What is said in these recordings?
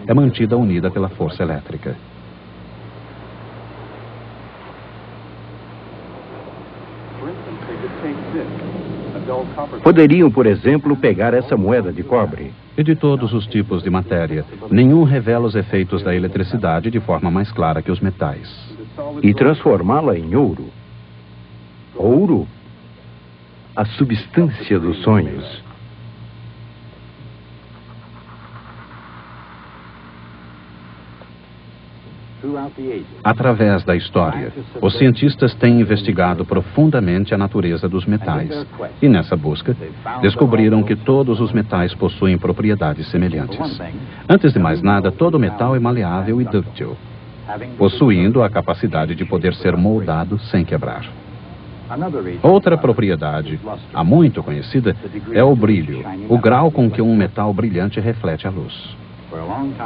é mantida unida pela força elétrica. Poderiam, por exemplo, pegar essa moeda de cobre. E de todos os tipos de matéria, nenhum revela os efeitos da eletricidade de forma mais clara que os metais. E transformá-la em ouro. Ouro? A substância dos sonhos. Através da história, os cientistas têm investigado profundamente a natureza dos metais. E nessa busca, descobriram que todos os metais possuem propriedades semelhantes. Antes de mais nada, todo metal é maleável e dúctil, possuindo a capacidade de poder ser moldado sem quebrar. Outra propriedade, há muito conhecida, é o brilho, o grau com que um metal brilhante reflete a luz.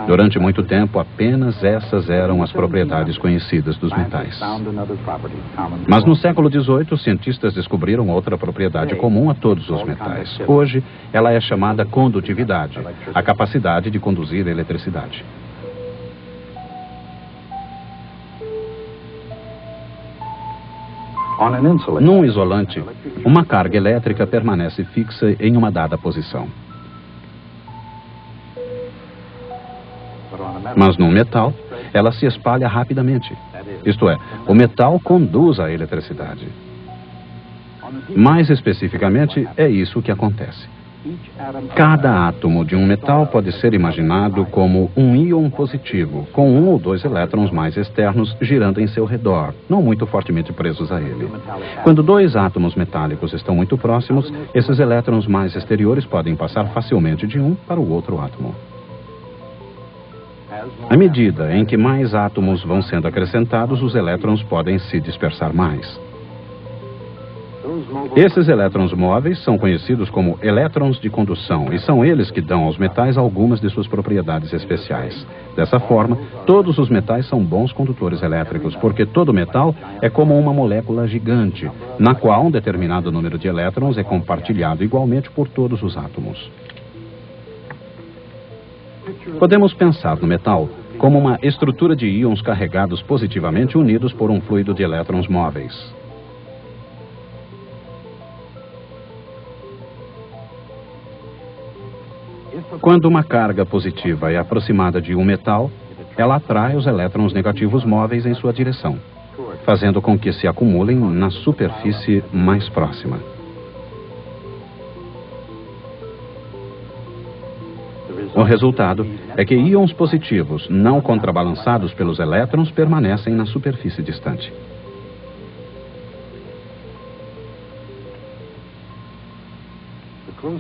Durante muito tempo, apenas essas eram as propriedades conhecidas dos metais. Mas no século XVIII, os cientistas descobriram outra propriedade comum a todos os metais. Hoje, ela é chamada condutividade, a capacidade de conduzir eletricidade. Num isolante, uma carga elétrica permanece fixa em uma dada posição. Mas num metal, ela se espalha rapidamente. Isto é, o metal conduz a eletricidade. Mais especificamente, é isso que acontece. Cada átomo de um metal pode ser imaginado como um íon positivo, com um ou dois elétrons mais externos girando em seu redor, não muito fortemente presos a ele. Quando dois átomos metálicos estão muito próximos, esses elétrons mais exteriores podem passar facilmente de um para o outro átomo. À medida em que mais átomos vão sendo acrescentados, os elétrons podem se dispersar mais. Esses elétrons móveis são conhecidos como elétrons de condução e são eles que dão aos metais algumas de suas propriedades especiais. Dessa forma, todos os metais são bons condutores elétricos, porque todo metal é como uma molécula gigante, na qual um determinado número de elétrons é compartilhado igualmente por todos os átomos. Podemos pensar no metal como uma estrutura de íons carregados positivamente unidos por um fluido de elétrons móveis. Quando uma carga positiva é aproximada de um metal, ela atrai os elétrons negativos móveis em sua direção, fazendo com que se acumulem na superfície mais próxima. O resultado é que íons positivos, não contrabalançados pelos elétrons, permanecem na superfície distante.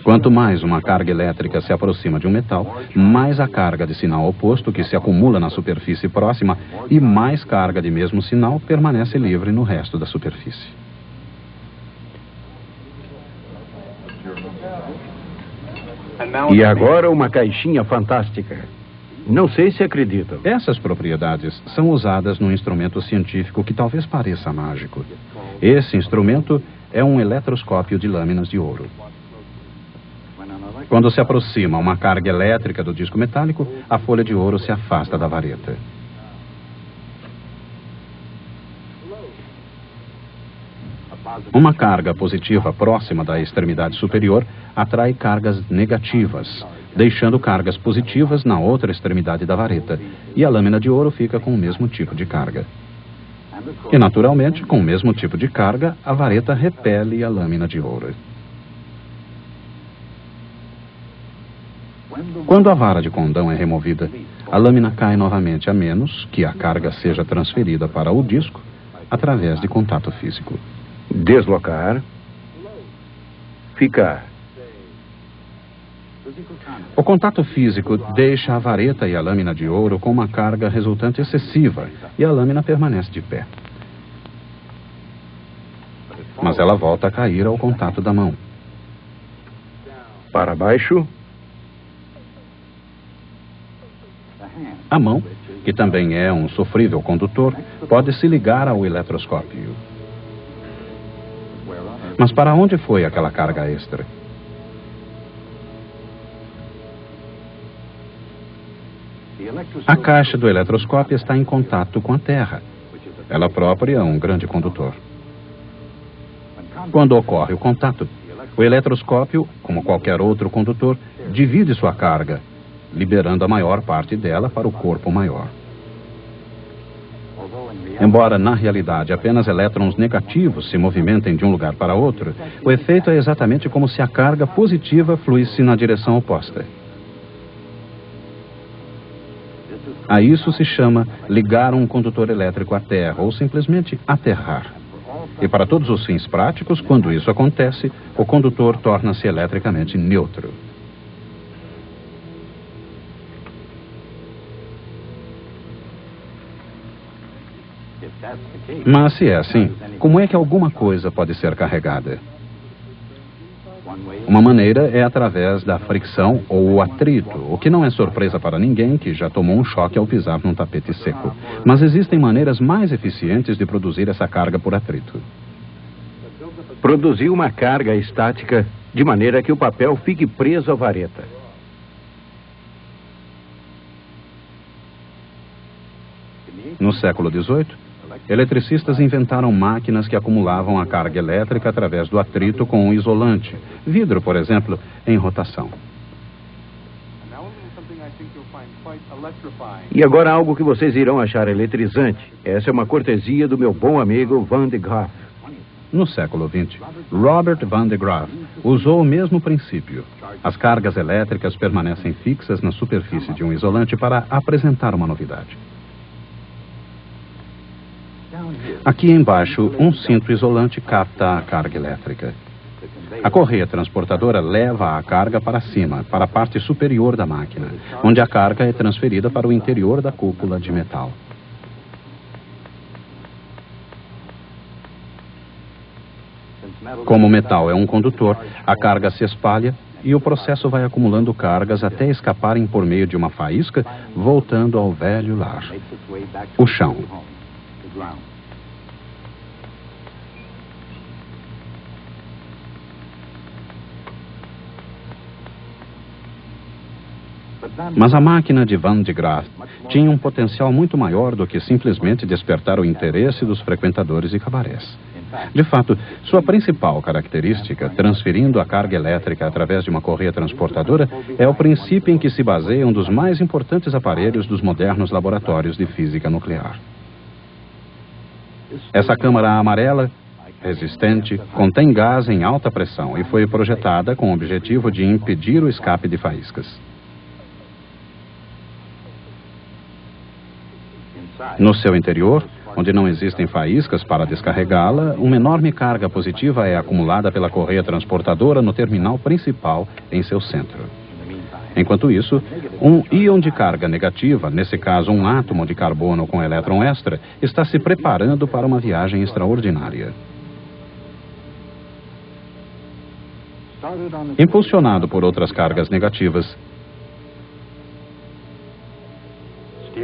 Quanto mais uma carga elétrica se aproxima de um metal, mais a carga de sinal oposto que se acumula na superfície próxima e mais carga de mesmo sinal permanece livre no resto da superfície. E agora uma caixinha fantástica. Não sei se acreditam. Essas propriedades são usadas num instrumento científico que talvez pareça mágico. Esse instrumento é um eletroscópio de lâminas de ouro. Quando se aproxima uma carga elétrica do disco metálico, a folha de ouro se afasta da vareta. Uma carga positiva próxima da extremidade superior atrai cargas negativas, deixando cargas positivas na outra extremidade da vareta, e a lâmina de ouro fica com o mesmo tipo de carga. E, naturalmente, com o mesmo tipo de carga, a vareta repele a lâmina de ouro. Quando a vara de condão é removida, a lâmina cai novamente, a menos que a carga seja transferida para o disco através de contato físico. Deslocar. Ficar. O contato físico deixa a vareta e a lâmina de ouro com uma carga resultante excessiva e a lâmina permanece de pé. Mas ela volta a cair ao contato da mão. Para baixo. A mão, que também é um sofrível condutor, pode se ligar ao eletroscópio. Mas para onde foi aquela carga extra? A caixa do eletroscópio está em contato com a Terra. Ela própria é um grande condutor. Quando ocorre o contato, o eletroscópio, como qualquer outro condutor, divide sua carga, liberando a maior parte dela para o corpo maior. Embora, na realidade, apenas elétrons negativos se movimentem de um lugar para outro, o efeito é exatamente como se a carga positiva fluísse na direção oposta. A isso se chama ligar um condutor elétrico à Terra, ou simplesmente aterrar. E para todos os fins práticos, quando isso acontece, o condutor torna-se eletricamente neutro. Mas se é assim, como é que alguma coisa pode ser carregada? Uma maneira é através da fricção ou o atrito, o que não é surpresa para ninguém que já tomou um choque ao pisar num tapete seco. Mas existem maneiras mais eficientes de produzir essa carga por atrito. Produzir uma carga estática de maneira que o papel fique preso à vareta. No século XVIII, eletricistas inventaram máquinas que acumulavam a carga elétrica através do atrito com um isolante, vidro, por exemplo, em rotação. E agora algo que vocês irão achar eletrizante. Essa é uma cortesia do meu bom amigo Van de Graaff. No século XX, Robert Van de Graaff usou o mesmo princípio. As cargas elétricas permanecem fixas na superfície de um isolante para apresentar uma novidade. Aqui embaixo, um cinto isolante capta a carga elétrica. A correia transportadora leva a carga para cima, para a parte superior da máquina, onde a carga é transferida para o interior da cúpula de metal. Como o metal é um condutor, a carga se espalha e o processo vai acumulando cargas até escaparem por meio de uma faísca, voltando ao velho lar, o chão. Mas a máquina de Van de Graaff tinha um potencial muito maior do que simplesmente despertar o interesse dos frequentadores de cabarés. De fato, sua principal característica, transferindo a carga elétrica através de uma correia transportadora, é o princípio em que se baseia um dos mais importantes aparelhos dos modernos laboratórios de física nuclear. Essa câmara amarela, resistente, contém gás em alta pressão e foi projetada com o objetivo de impedir o escape de faíscas. No seu interior, onde não existem faíscas para descarregá-la, uma enorme carga positiva é acumulada pela correia transportadora no terminal principal em seu centro. Enquanto isso, um íon de carga negativa, nesse caso um átomo de carbono com elétron extra, está se preparando para uma viagem extraordinária. Impulsionado por outras cargas negativas,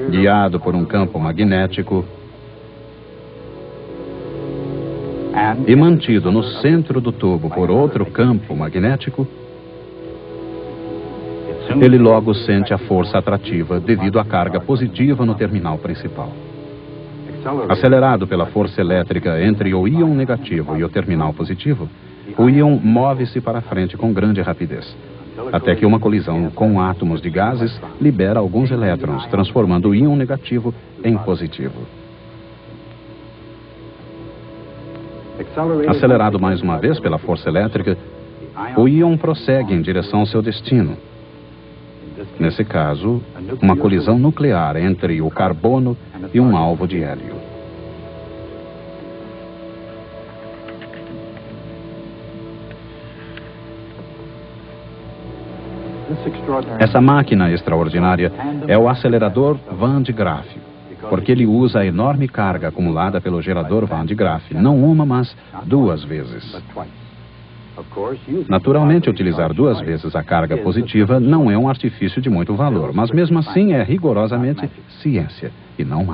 guiado por um campo magnético e mantido no centro do tubo por outro campo magnético, ele logo sente a força atrativa devido à carga positiva no terminal principal. Acelerado pela força elétrica entre o íon negativo e o terminal positivo, o íon move-se para frente com grande rapidez, até que uma colisão com átomos de gases libera alguns elétrons, transformando o íon negativo em positivo. Acelerado mais uma vez pela força elétrica, o íon prossegue em direção ao seu destino. Nesse caso, uma colisão nuclear entre o carbono e um alvo de hélio. Essa máquina extraordinária é o acelerador Van de Graaff, porque ele usa a enorme carga acumulada pelo gerador Van de Graaff, não uma, mas 2 vezes. Naturalmente, utilizar 2 vezes a carga positiva não é um artifício de muito valor, mas mesmo assim é rigorosamente ciência, e não mais.